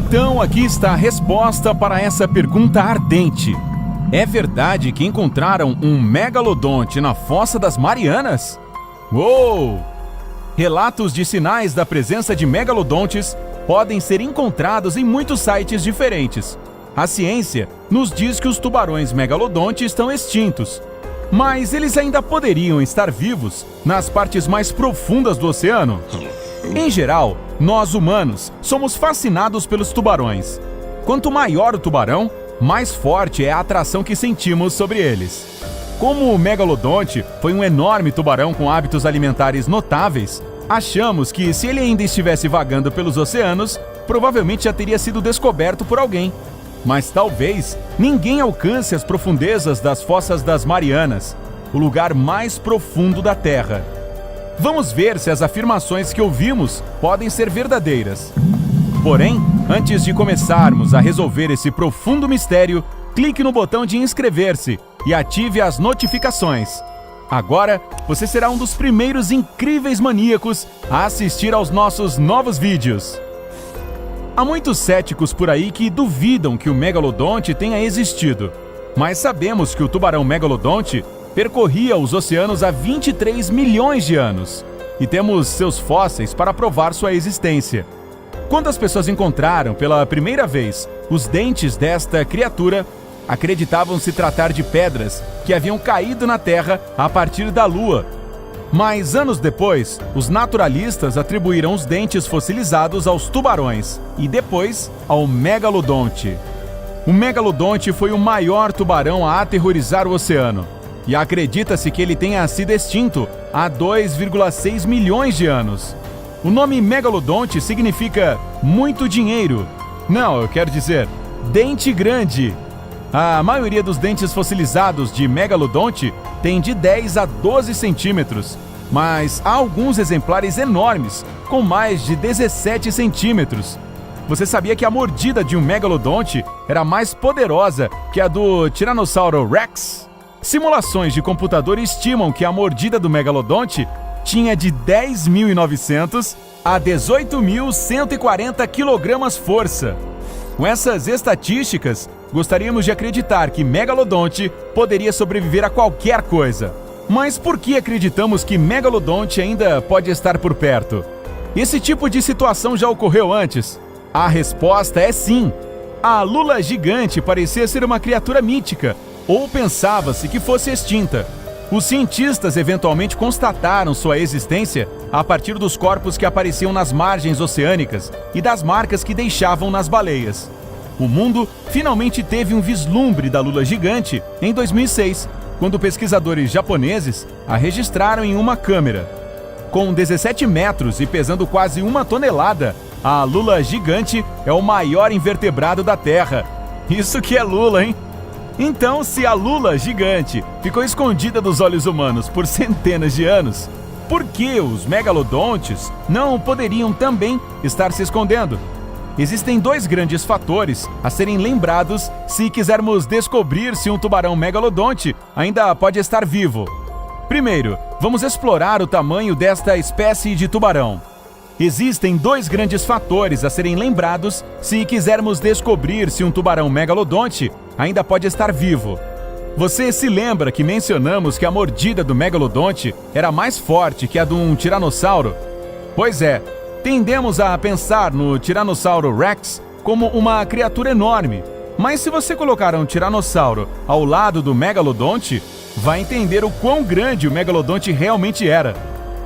Então, aqui está a resposta para essa pergunta ardente. É verdade que encontraram um megalodonte na Fossa das Marianas? Uou! Relatos de sinais da presença de megalodontes podem ser encontrados em muitos sites diferentes. A ciência nos diz que os tubarões megalodonte estão extintos, mas eles ainda poderiam estar vivos nas partes mais profundas do oceano. Em geral, nós humanos somos fascinados pelos tubarões. Quanto maior o tubarão, mais forte é a atração que sentimos sobre eles. Como o megalodonte foi um enorme tubarão com hábitos alimentares notáveis, achamos que se ele ainda estivesse vagando pelos oceanos, provavelmente já teria sido descoberto por alguém. Mas talvez ninguém alcance as profundezas das Fossas das Marianas, o lugar mais profundo da Terra. Vamos ver se as afirmações que ouvimos podem ser verdadeiras. Porém, antes de começarmos a resolver esse profundo mistério, clique no botão de inscrever-se e ative as notificações. Agora, você será um dos primeiros incríveis maníacos a assistir aos nossos novos vídeos. Há muitos céticos por aí que duvidam que o megalodonte tenha existido, mas sabemos que o tubarão megalodonte percorria os oceanos há 23 milhões de anos e temos seus fósseis para provar sua existência. Quando as pessoas encontraram pela primeira vez os dentes desta criatura, acreditavam se tratar de pedras que haviam caído na Terra a partir da Lua. Mas anos depois, os naturalistas atribuíram os dentes fossilizados aos tubarões e depois ao megalodonte. O megalodonte foi o maior tubarão a aterrorizar o oceano e acredita-se que ele tenha sido extinto há 2,6 milhões de anos. O nome megalodonte significa muito dinheiro. Não, eu quero dizer dente grande. A maioria dos dentes fossilizados de megalodonte tem de 10 a 12 centímetros, mas há alguns exemplares enormes, com mais de 17 centímetros. Você sabia que a mordida de um megalodonte era mais poderosa que a do Tiranossauro Rex? Simulações de computador estimam que a mordida do megalodonte tinha de 10.900 a 18.140 kg-força. Com essas estatísticas, gostaríamos de acreditar que megalodonte poderia sobreviver a qualquer coisa. Mas por que acreditamos que megalodonte ainda pode estar por perto? Esse tipo de situação já ocorreu antes? A resposta é sim. A lula gigante parecia ser uma criatura mítica, ou pensava-se que fosse extinta. Os cientistas eventualmente constataram sua existência a partir dos corpos que apareciam nas margens oceânicas e das marcas que deixavam nas baleias. O mundo finalmente teve um vislumbre da lula gigante em 2006, quando pesquisadores japoneses a registraram em uma câmera. Com 17 metros e pesando quase 1 tonelada, a lula gigante é o maior invertebrado da Terra. Isso que é lula, hein? Então, se a lula gigante ficou escondida dos olhos humanos por centenas de anos, por que os megalodontes não poderiam também estar se escondendo? Existem dois grandes fatores a serem lembrados se quisermos descobrir se um tubarão megalodonte ainda pode estar vivo. Primeiro, vamos explorar o tamanho desta espécie de tubarão. Existem dois grandes fatores a serem lembrados se quisermos descobrir se um tubarão megalodonte ainda pode estar vivo. Você se lembra que mencionamos que a mordida do megalodonte era mais forte que a de um tiranossauro? Pois é, tendemos a pensar no Tiranossauro Rex como uma criatura enorme. Mas se você colocar um tiranossauro ao lado do megalodonte, vai entender o quão grande o megalodonte realmente era.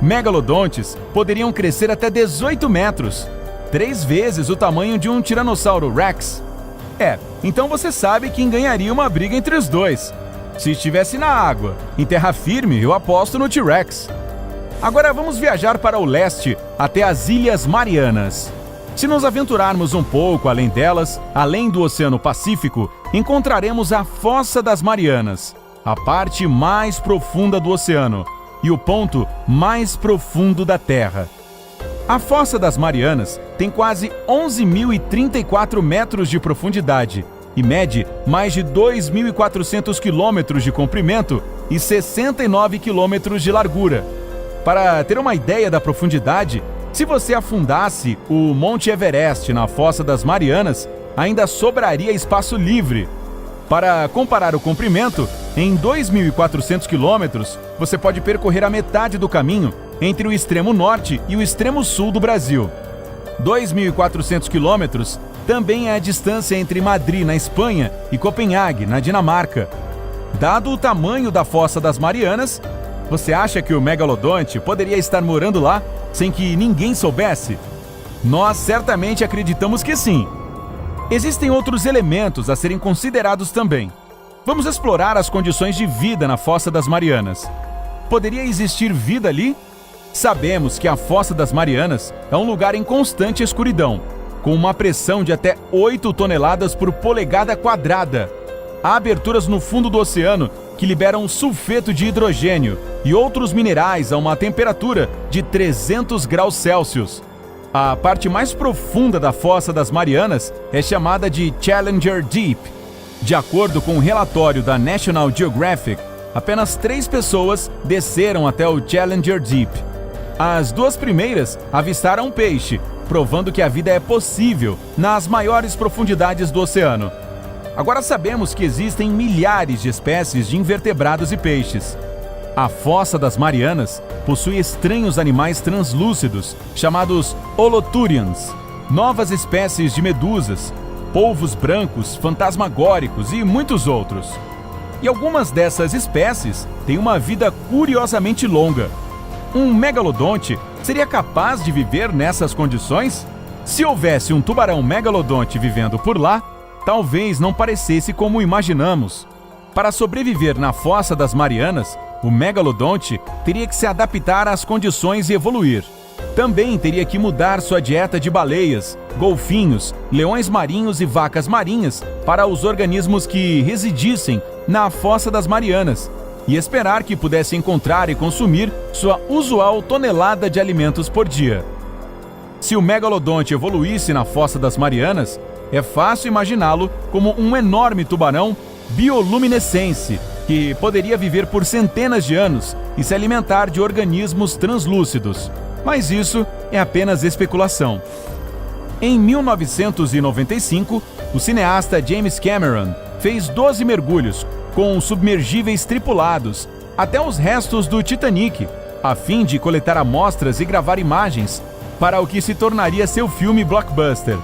Megalodontes poderiam crescer até 18 metros, 3 vezes o tamanho de um Tiranossauro Rex. Então você sabe quem ganharia uma briga entre os dois. Se estivesse na água, em terra firme, eu aposto no T-Rex. Agora vamos viajar para o leste, até as Ilhas Marianas. Se nos aventurarmos um pouco além delas, além do Oceano Pacífico, encontraremos a Fossa das Marianas, a parte mais profunda do oceano e o ponto mais profundo da Terra. A Fossa das Marianas tem quase 11.034 metros de profundidade e mede mais de 2.400 quilômetros de comprimento e 69 quilômetros de largura. Para ter uma ideia da profundidade, Se você afundasse o Monte Everest na Fossa das Marianas, ainda sobraria espaço livre. Para comparar o comprimento, em 2.400 quilômetros, você pode percorrer a metade do caminho entre o extremo norte e o extremo sul do Brasil. 2.400 quilômetros também é a distância entre Madrid, na Espanha, e Copenhague, na Dinamarca. Dado o tamanho da Fossa das Marianas, você acha que o megalodonte poderia estar morando lá sem que ninguém soubesse? Nós certamente acreditamos que sim. Existem outros elementos a serem considerados também. Vamos explorar as condições de vida na Fossa das Marianas. Poderia existir vida ali? Sabemos que a Fossa das Marianas é um lugar em constante escuridão, com uma pressão de até 8 toneladas por polegada quadrada. Há aberturas no fundo do oceano que liberam sulfeto de hidrogênio e outros minerais a uma temperatura de 300 graus Celsius. A parte mais profunda da Fossa das Marianas é chamada de Challenger Deep. De acordo com um relatório da National Geographic, apenas 3 pessoas desceram até o Challenger Deep. As 2 primeiras avistaram um peixe, provando que a vida é possível nas maiores profundidades do oceano. Agora sabemos que existem milhares de espécies de invertebrados e peixes. A Fossa das Marianas possui estranhos animais translúcidos, chamados holoturians, novas espécies de medusas, polvos brancos, fantasmagóricos e muitos outros. E algumas dessas espécies têm uma vida curiosamente longa. Um megalodonte seria capaz de viver nessas condições? Se houvesse um tubarão megalodonte vivendo por lá, talvez não parecesse como imaginamos. Para sobreviver na Fossa das Marianas, o megalodonte teria que se adaptar às condições e evoluir. Também teria que mudar sua dieta de baleias, golfinhos, leões marinhos e vacas marinhas para os organismos que residissem na Fossa das Marianas e esperar que pudesse encontrar e consumir sua usual tonelada de alimentos por dia. Se o megalodonte evoluísse na Fossa das Marianas, é fácil imaginá-lo como um enorme tubarão bioluminescente, que poderia viver por centenas de anos e se alimentar de organismos translúcidos. Mas isso é apenas especulação. Em 1995, o cineasta James Cameron fez 12 mergulhos com submergíveis tripulados até os restos do Titanic, a fim de coletar amostras e gravar imagens para o que se tornaria seu filme blockbuster.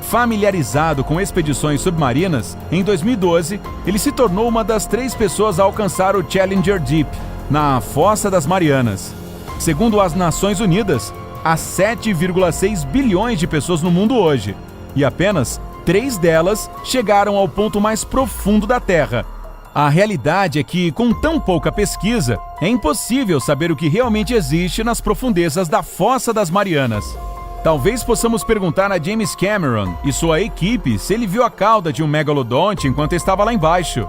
Familiarizado com expedições submarinas, em 2012, ele se tornou uma das 3 pessoas a alcançar o Challenger Deep, na Fossa das Marianas. Segundo as Nações Unidas, há 7,6 bilhões de pessoas no mundo hoje, e apenas 3 delas chegaram ao ponto mais profundo da Terra. A realidade é que, com tão pouca pesquisa, é impossível saber o que realmente existe nas profundezas da Fossa das Marianas. Talvez possamos perguntar a James Cameron e sua equipe se ele viu a cauda de um megalodonte enquanto estava lá embaixo.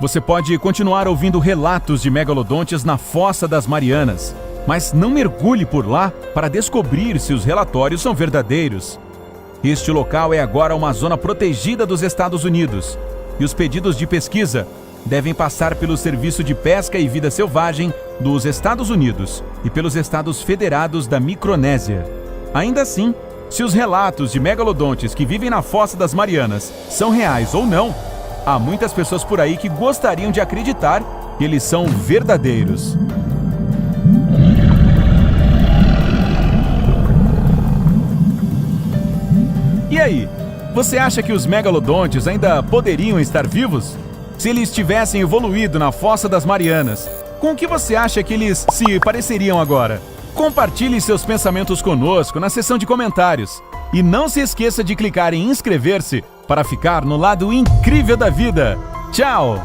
Você pode continuar ouvindo relatos de megalodontes na Fossa das Marianas, mas não mergulhe por lá para descobrir se os relatórios são verdadeiros. Este local é agora uma zona protegida dos Estados Unidos, e os pedidos de pesquisa devem passar pelo Serviço de Pesca e Vida Selvagem dos Estados Unidos e pelos Estados Federados da Micronésia. Ainda assim, se os relatos de megalodontes que vivem na Fossa das Marianas são reais ou não, há muitas pessoas por aí que gostariam de acreditar que eles são verdadeiros. E aí, você acha que os megalodontes ainda poderiam estar vivos? Se eles tivessem evoluído na Fossa das Marianas, com o que você acha que eles se pareceriam agora? Compartilhe seus pensamentos conosco na seção de comentários. E não se esqueça de clicar em inscrever-se para ficar no lado incrível da vida. Tchau!